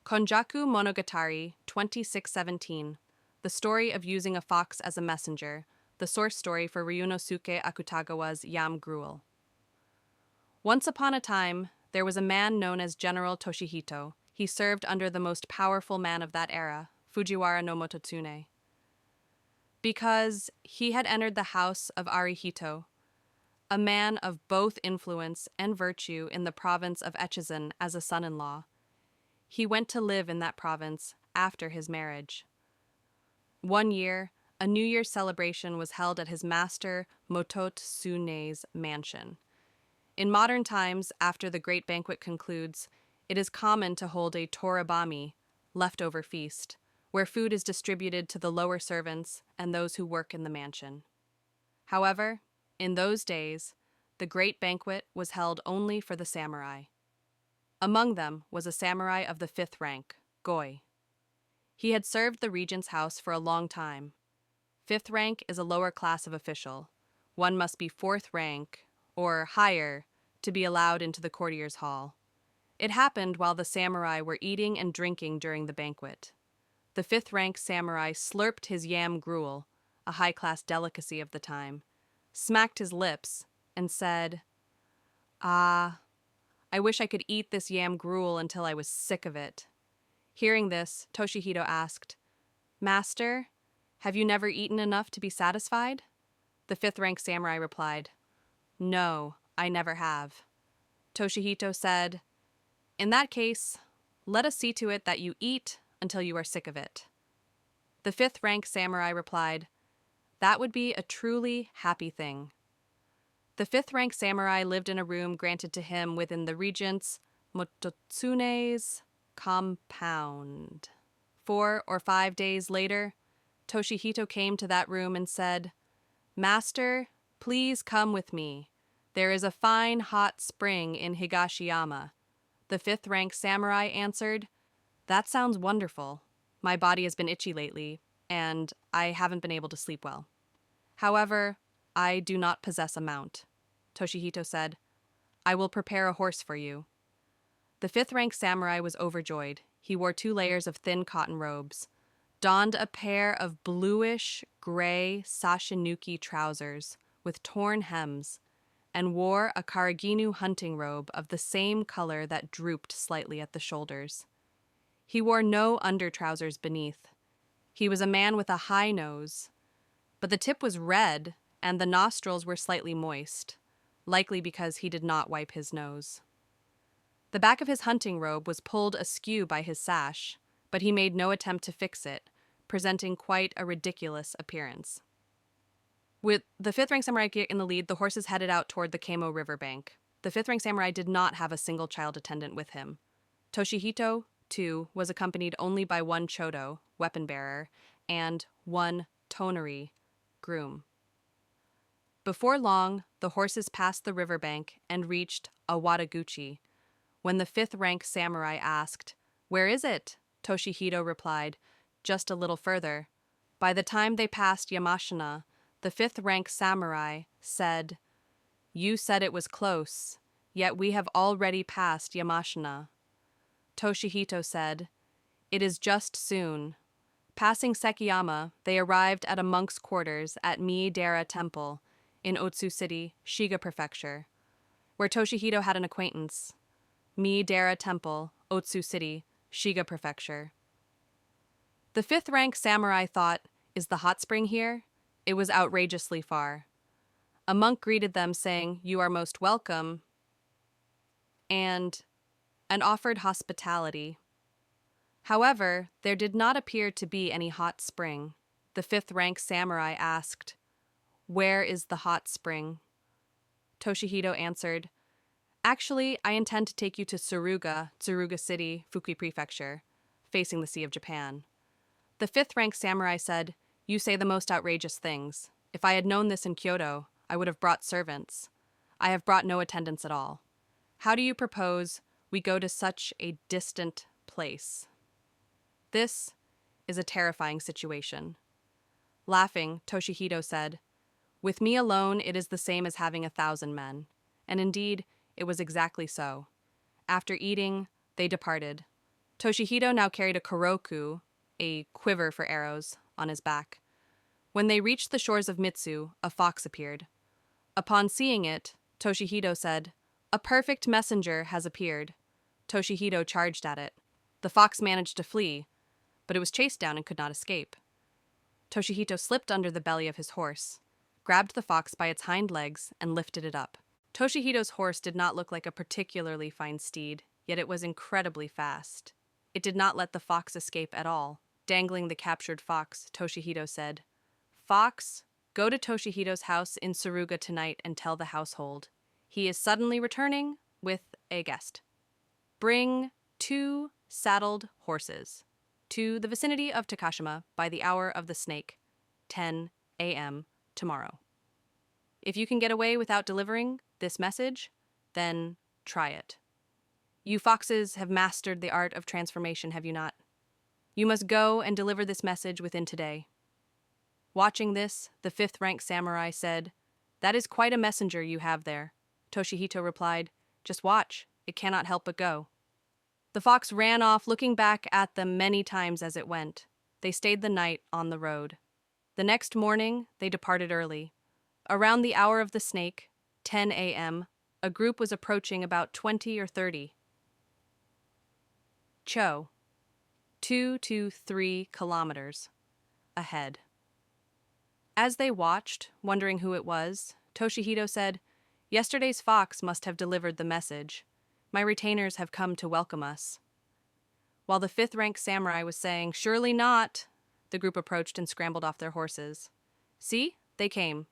KONJAKU MONOGATARI 2617, The Story of Using a Fox as a Messenger, the source story for Ryunosuke Akutagawa's Yam Gruel. Once upon a time, there was a man known as General Toshihito. He served under the most powerful man of that era, Fujiwara no Mototsune. Because he had entered the house of Arihito, a man of both influence and virtue in the province of Echizen as a son-in-law, he went to live in that province after his marriage. One year, a New Year's celebration was held at his master Mototsune's mansion. In modern times, after the great banquet concludes, it is common to hold a torabami, leftover feast, where food is distributed to the lower servants and those who work in the mansion. However, in those days, the great banquet was held only for the samurai. Among them was a samurai of the 5th rank, Goi. He had served the regent's house for a long time. 5th rank is a lower class of official. One must be 4th rank, or higher, to be allowed into the courtier's hall. It happened while the samurai were eating and drinking during the banquet. The 5th rank samurai slurped his yam gruel, a high-class delicacy of the time, smacked his lips, and said, "Ah, I wish I could eat this yam gruel until I was sick of it." Hearing this, Toshihito asked, "Master, have you never eaten enough to be satisfied?" The 5th rank samurai replied, "No, I never have." Toshihito said, "In that case, let us see to it that you eat until you are sick of it." The 5th rank samurai replied, "That would be a truly happy thing." The 5th rank samurai lived in a room granted to him within the regent's Mototsune's compound. 4 or 5 days later, Toshihito came to that room and said, "Master, please come with me. There is a fine hot spring in Higashiyama." The 5th rank samurai answered, "That sounds wonderful. My body has been itchy lately, and I haven't been able to sleep well. However, I do not possess a mount." Toshihito said, "I will prepare a horse for you." The 5th rank samurai was overjoyed. He wore 2 layers of thin cotton robes, donned a pair of bluish-gray sashinuki trousers with torn hems, and wore a karaginu hunting robe of the same color that drooped slightly at the shoulders. He wore no under-trousers beneath. He was a man with a high nose, but the tip was red and the nostrils were slightly moist, likely because he did not wipe his nose. The back of his hunting robe was pulled askew by his sash, but he made no attempt to fix it, presenting quite a ridiculous appearance. With the 5th rank samurai in the lead, the horses headed out toward the Kamo River bank. The 5th rank samurai did not have a single child attendant with him. Toshihito, too, was accompanied only by 1 chodo, weapon bearer, and 1 tonari, groom. Before long, the horses passed the riverbank and reached Awataguchi. When the 5th rank samurai asked, "Where is it?" Toshihito replied, "Just a little further." By the time they passed Yamashina, the 5th rank samurai said, "You said it was close, yet we have already passed Yamashina." Toshihito said, "It is just soon." Passing Sekiyama, they arrived at a monk's quarters at Miidera Temple in Otsu City, Shiga Prefecture, where Toshihito had an acquaintance. Miidera Temple, Otsu City, Shiga Prefecture. The 5th rank samurai thought, "Is the hot spring here?" It was outrageously far. A monk greeted them saying, "You are most welcome," and offered hospitality. However, there did not appear to be any hot spring. The 5th rank samurai asked, "Where is the hot spring?" Toshihito answered, "Actually, I intend to take you to Tsuruga City, Fukui Prefecture, facing the Sea of Japan." The 5th rank samurai said, "You say the most outrageous things. If I had known this in Kyoto, I would have brought servants. I have brought no attendants at all. How do you propose we go to such a distant place?" This is a terrifying situation. Laughing, Toshihito said, "With me alone, it is the same as having 1,000 men." And indeed, it was exactly so. After eating, they departed. Toshihito now carried a koroku, a quiver for arrows, on his back. When they reached the shores of Mitsu, a fox appeared. Upon seeing it, Toshihito said, "A perfect messenger has appeared." Toshihito charged at it. The fox managed to flee, but it was chased down and could not escape. Toshihito slipped under the belly of his horse, grabbed the fox by its hind legs, and lifted it up. Toshihito's horse did not look like a particularly fine steed, yet it was incredibly fast. It did not let the fox escape at all. Dangling the captured fox, Toshihito said, "Fox, go to Toshihito's house in Suruga tonight and tell the household. He is suddenly returning with a guest. Bring 2 saddled horses to the vicinity of Takashima by the hour of the snake, 10 a.m. tomorrow. If you can get away without delivering this message, then try it. You foxes have mastered the art of transformation, have you not? You must go and deliver this message within today." Watching this, the 5th-rank samurai said, "That is quite a messenger you have there." Toshihito replied, "Just watch, it cannot help but go." The fox ran off, looking back at them many times as it went. They stayed the night on the road. The next morning, they departed early. Around the hour of the snake, 10 a.m., a group was approaching about 20 or 30. 2 to 3 kilometers ahead. As they watched, wondering who it was, Toshihito said, "Yesterday's fox must have delivered the message. My retainers have come to welcome us." While the 5th-rank samurai was saying, "Surely not," the group approached and scrambled off their horses. "See, they came."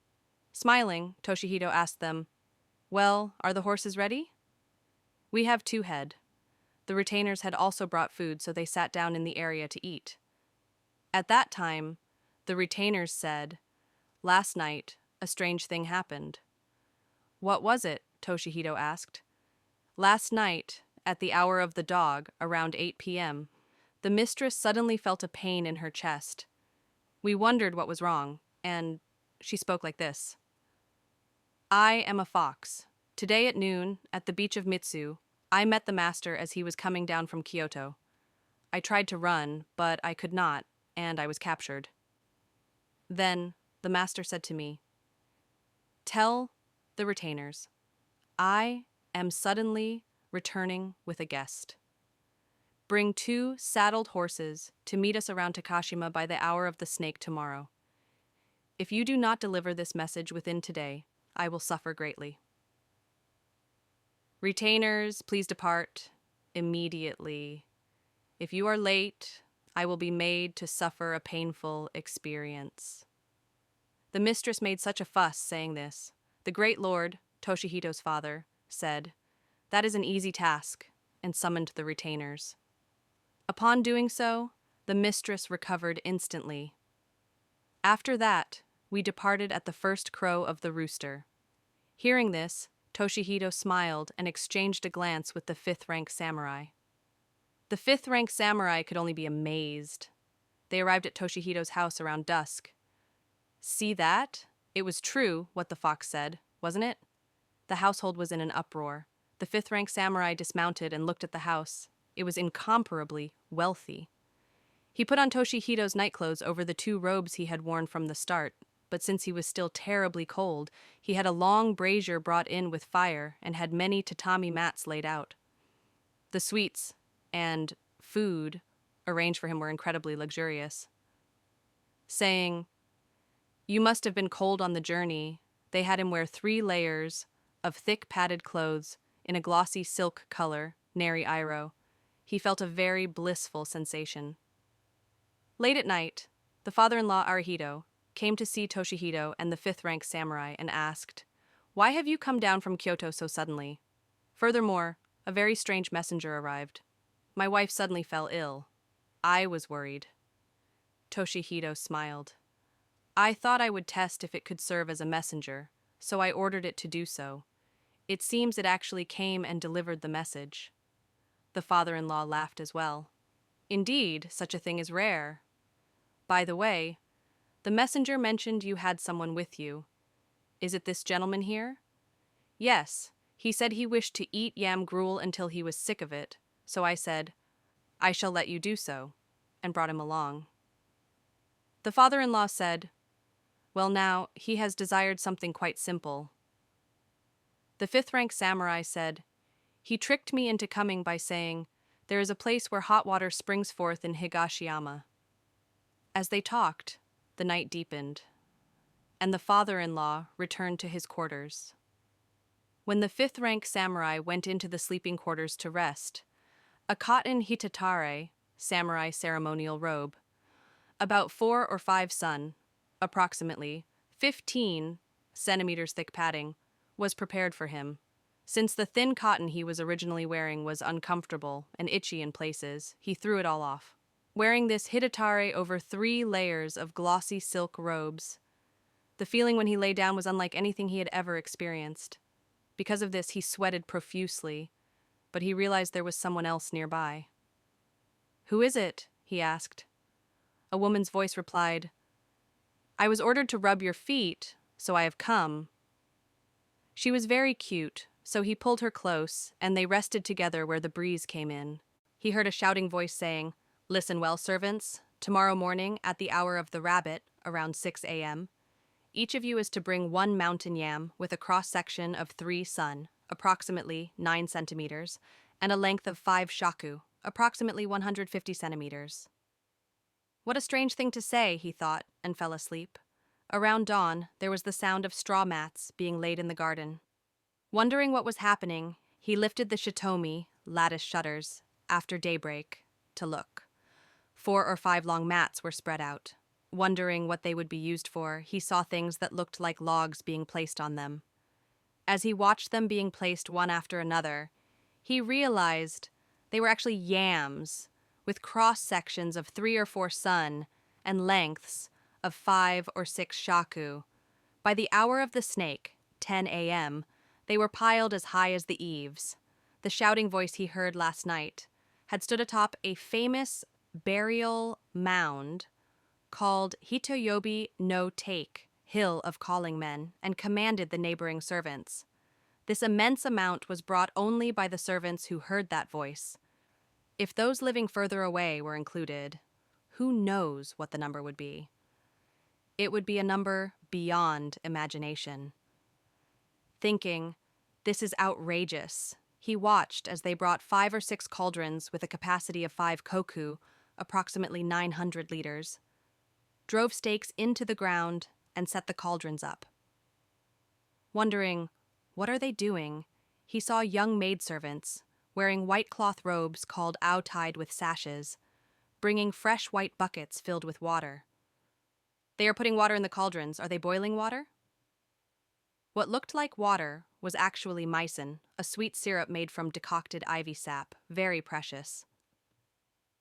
Smiling, Toshihito asked them, "Well, are the horses ready?" "We have 2 head." The retainers had also brought food, so they sat down in the area to eat. At that time, the retainers said, "Last night, a strange thing happened." "What was it?" Toshihito asked. "Last night, at the hour of the dog, around 8 p.m., the mistress suddenly felt a pain in her chest. We wondered what was wrong, and she spoke like this. 'I am a fox. Today at noon, at the beach of Mitsu, I met the master as he was coming down from Kyoto. I tried to run, but I could not, and I was captured.' Then the master said to me, 'Tell the retainers, I am suddenly returning with a guest. Bring 2 saddled horses to meet us around Takashima by the hour of the snake tomorrow. If you do not deliver this message within today, I will suffer greatly. Retainers, please depart immediately. If you are late, I will be made to suffer a painful experience.' The mistress made such a fuss saying this. The great lord, Toshihito's father, said, 'That is an easy task,' and summoned the retainers. Upon doing so, the mistress recovered instantly. After that, we departed at the first crow of the rooster. Hearing this, Toshihito smiled and exchanged a glance with the 5th-rank samurai. The 5th-rank samurai could only be amazed. They arrived at Toshihito's house around dusk. See that? It was true, what the fox said, wasn't it? The household was in an uproar. The 5th-rank samurai dismounted and looked at the house. It was incomparably wealthy. He put on Toshihito's nightclothes over the 2 robes he had worn from the start, but since he was still terribly cold, he had a long brazier brought in with fire and had many tatami mats laid out. The sweets and food arranged for him were incredibly luxurious. Saying, "You must have been cold on the journey," they had him wear 3 layers of thick padded clothes in a glossy silk color, neri iro. He felt a very blissful sensation. Late at night, the father-in-law Arihito came to see Toshihito and the 5th-rank samurai and asked, "Why have you come down from Kyoto so suddenly? Furthermore, a very strange messenger arrived. My wife suddenly fell ill. I was worried." Toshihito smiled. "I thought I would test if it could serve as a messenger, so I ordered it to do so. It seems it actually came and delivered the message." The father-in-law laughed as well. "Indeed, such a thing is rare. By the way, the messenger mentioned you had someone with you. Is it this gentleman here?" "Yes, he said he wished to eat yam gruel until he was sick of it, so I said, I shall let you do so, and brought him along. The father-in-law said, Well now, he has desired something quite simple. The fifth-rank samurai said, He tricked me into coming by saying, There is a place where hot water springs forth in Higashiyama. As they talked, the night deepened, and the father-in-law returned to his quarters. When the fifth-rank samurai went into the sleeping quarters to rest, a cotton hitatare, samurai ceremonial robe, about 4 or 5 sun, approximately 15 centimeters thick padding, was prepared for him. Since the thin cotton he was originally wearing was uncomfortable and itchy in places, he threw it all off. Wearing this hitatare over 3 layers of glossy silk robes, the feeling when he lay down was unlike anything he had ever experienced. Because of this, he sweated profusely, but he realized there was someone else nearby. Who is it? He asked. A woman's voice replied, I was ordered to rub your feet, so I have come. She was very cute, so he pulled her close, and they rested together where the breeze came in. He heard a shouting voice saying, Listen well, servants. Tomorrow morning, at the hour of the rabbit, around 6 a.m., each of you is to bring 1 mountain yam with a cross-section of 3 sun, approximately 9 centimeters, and a length of 5 shaku, approximately 150 centimeters. What a strange thing to say, he thought, and fell asleep. Around dawn, there was the sound of straw mats being laid in the garden. Wondering what was happening, he lifted the shitomi, lattice shutters, after daybreak, to look. 4 or 5 long mats were spread out. Wondering what they would be used for, he saw things that looked like logs being placed on them. As he watched them being placed one after another, he realized they were actually yams, with cross-sections of 3 or 4 sun and lengths of 5 or 6 shaku. By the hour of the snake, 10 a.m., they were piled as high as the eaves. The shouting voice he heard last night had stood atop a famous burial mound called Hitoyobi no Take, Hill of Calling Men, and commanded the neighboring servants. This immense amount was brought only by the servants who heard that voice. If those living further away were included, who knows what the number would be? It would be a number beyond imagination. Thinking, this is outrageous, he watched as they brought 5 or 6 cauldrons with a capacity of 5 koku, approximately 900 liters, drove stakes into the ground, and set the cauldrons up. Wondering, what are they doing? He saw young maidservants, wearing white cloth robes called ao tied with sashes, bringing fresh white buckets filled with water. They are putting water in the cauldrons. Are they boiling water? What looked like water was actually mycin, a sweet syrup made from decocted ivy sap, very precious.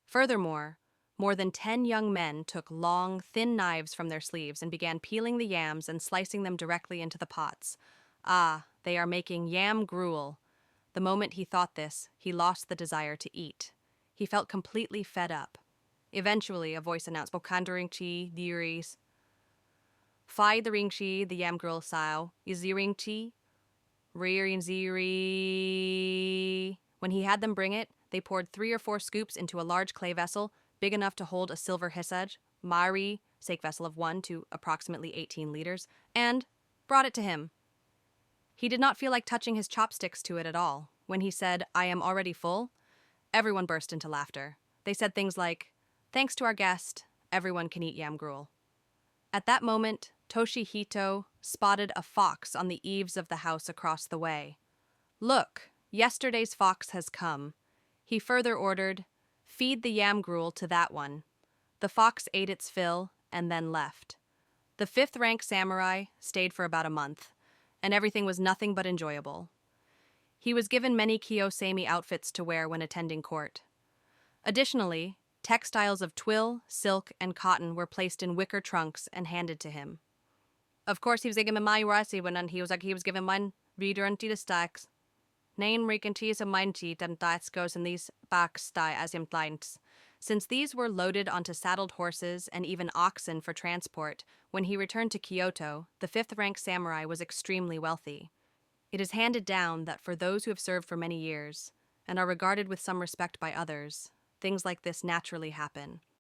Furthermore, more than 10 young men took long, thin knives from their sleeves and began peeling the yams and slicing them directly into the pots. Ah, they are making yam gruel. The moment he thought this, he lost the desire to eat. He felt completely fed up. Eventually, a voice announced, Bokandaringchi diris. Fai the ringchi, the yam gruel sao, iziringchi, rearing ziri. When he had them bring it, they poured 3 or 4 scoops into a large clay vessel, big enough to hold a silver hisaj, mari, sake vessel of 1 to approximately 18 liters, and brought it to him. He did not feel like touching his chopsticks to it at all. When he said, I am already full, everyone burst into laughter. They said things like, thanks to our guest, everyone can eat yam gruel. At that moment, Toshihito spotted a fox on the eaves of the house across the way. Look, yesterday's fox has come. He further ordered, feed the yam gruel to that one. The fox ate its fill and then left. The 5th-rank samurai stayed for about a month, and everything was nothing but enjoyable. He was given many kiyosemi outfits to wear when attending court. Additionally, textiles of twill, silk, and cotton were placed in wicker trunks and handed to him. Of course, he was given my rasi when he was given mine reader and the stacks. Nain rekenties of mine teeth and that goes in these backs as him lines. Since these were loaded onto saddled horses and even oxen for transport, when he returned to Kyoto, the 5th-rank samurai was extremely wealthy. It is handed down that for those who have served for many years, and are regarded with some respect by others, things like this naturally happen.